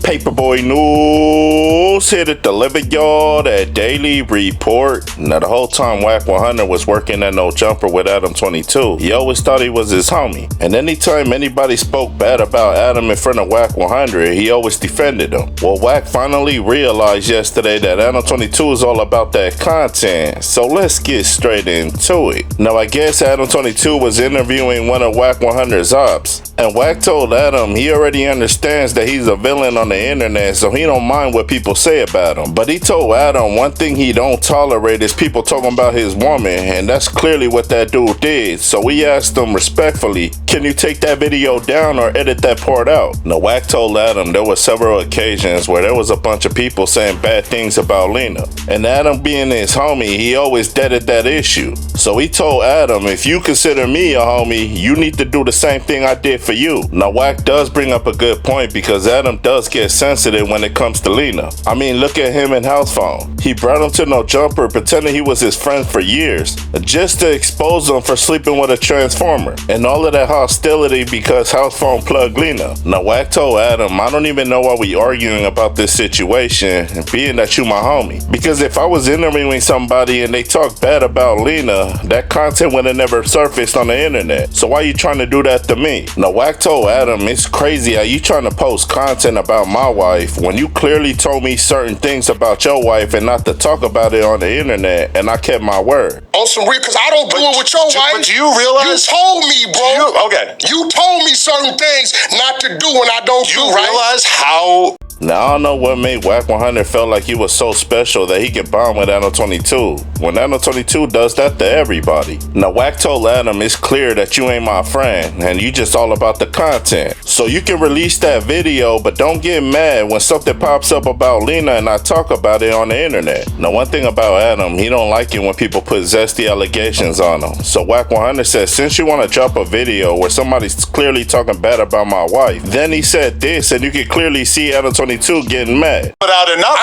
Paperboy News here to deliver y'all that daily report. Now the whole time WACK 100 was working at No Jumper with Adam 22, he always thought he was his homie. And anytime anybody spoke bad about Adam in front of WACK 100, he always defended him. Well, WACK finally realized yesterday that Adam 22 is all about that content. So let's get straight into it. Now I guess Adam 22 was interviewing one of WACK 100's ops. And WACK told Adam he already understands that he's a villain on the internet, so he don't mind what people say about him. But he told Adam one thing he don't tolerate is people talking about his woman, and that's clearly what that dude did. So he asked him respectfully, can you take that video down or edit that part out? Now WACK told Adam there were several occasions where there was a bunch of people saying bad things about Lena. And Adam being his homie, he always deaded that issue. So he told Adam, if you consider me a homie, you need to do the same thing I did for you. Now WACK does bring up a good point because Adam does get sensitive when it comes to Lena. I mean, look at him in House Phone. He brought him to No Jumper pretending he was his friend for years just to expose him for sleeping with a transformer. And all of that hostility because House Phone plugged Lena. Now WACK told Adam, I don't even know why we arguing about this situation, being that you my homie. Because if I was interviewing somebody and they talk bad about Lena, that content would have never surfaced on the internet. So why you trying to do that to me? Now WACK told Adam, it's crazy how you trying to post content about my wife when you clearly told me certain things about your wife and not to talk about it on the internet, and I kept my word. On some real, because I don't do it with your wife. But do you realize? You told me, bro. Okay. You told me certain things not to do when I don't do, right? You realize how... Now I don't know what made WACK 100 felt like he was so special that he could bond with Adam 22 when Adam 22 does that to everybody. Now WACK told Adam it's clear that you ain't my friend and you just all about the content. So you can release that video, but don't get mad when something pops up about Lena and I talk about it on the internet. Now one thing about Adam, he don't like it when people put zesty allegations on him. So WACK 100 said, since you want to drop a video where somebody's clearly talking bad about my wife, then he said this, and you can clearly see Adam 22 getting mad. Without enough.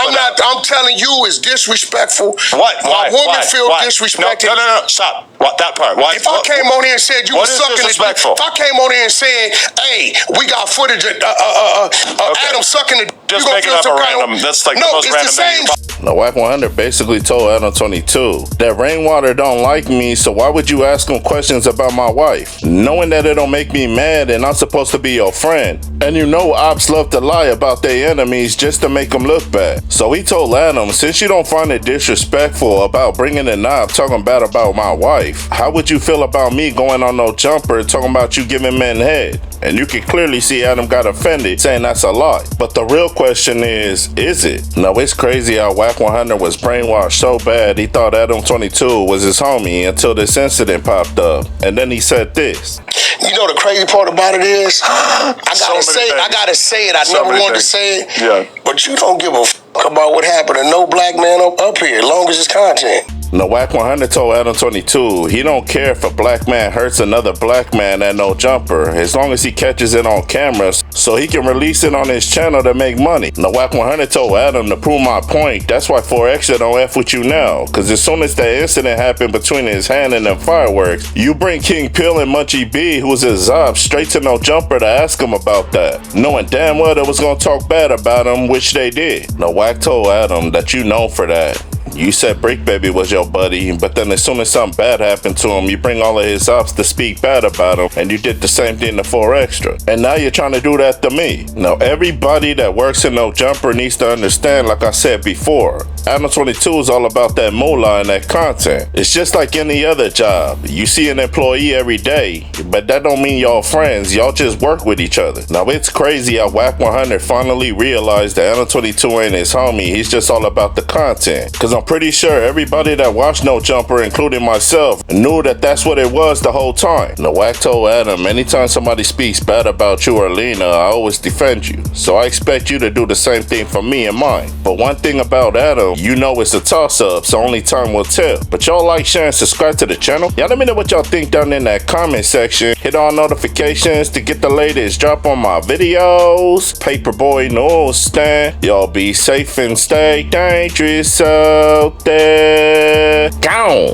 I'm telling you, it's disrespectful. What? My woman feel Why? disrespected. No. Stop. What? That part. Why? If I came on here and said you was sucking it, if I came on here and said, hey, we got footage of Adam sucking it, just making up a random. That's like the most random thing. Now WACK 100 basically told Adam 22 that Rainwater don't like me, so why would you ask him questions about my wife, knowing that it'll make me mad and I'm supposed to be your friend? And you know ops love to lie about their enemies just to make them look bad. So he told Adam, since you don't find it disrespectful about bringing a knob talking bad about my wife, how would you feel about me going on No Jumper talking about you giving men head? And you can clearly see Adam got offended, saying that's a lie. But the real question is it? Now it's crazy how WACK 100 was brainwashed so bad he thought Adam 22 was his homie until this incident popped up. And then he said this. You know the crazy part about it is, I gotta say it. I never wanted to say it. Yeah. But you don't give a fuck about what happened to no black man up here, as long as it's content. Now WACK 100 told Adam 22 he don't care if a black man hurts another black man at No Jumper as long as he catches it on cameras so he can release it on his channel to make money. Now WACK 100 told Adam to prove my point, that's why 4XTRAZ don't F with you now, cause as soon as that incident happened between his hand and them fireworks, you bring King Pill and Munchie B, who's his op, straight to No Jumper to ask him about that, knowing damn well they was gonna talk bad about him, which they did. Now WACK told Adam that you known for that. You said Brick Baby was your buddy, but then as soon as something bad happened to him, you bring all of his ops to speak bad about him, and you did the same thing to 4XTRAZ. And now you're trying to do that to me. Now everybody that works in No Jumper needs to understand, like I said before, Adam 22 is all about that moolah and that content. It's just like any other job. You see an employee every day, but that don't mean y'all friends. Y'all just work with each other. Now it's crazy how WACK 100 finally realized that Adam 22 ain't his homie. He's just all about the content. Cause I'm pretty sure everybody that watched No Jumper, including myself, knew that that's what it was the whole time. Now WACK told Adam, anytime somebody speaks bad about you or Lena, I always defend you. So I expect you to do the same thing for me and mine. But one thing about Adam, you know it's a toss-up, so only time will tell. But y'all like, share, and subscribe to the channel. Y'all let me know what y'all think down in that comment section. Hit all notifications to get the latest drop on my videos. Paperboy News stand. Y'all be safe and stay dangerous out there. Gone.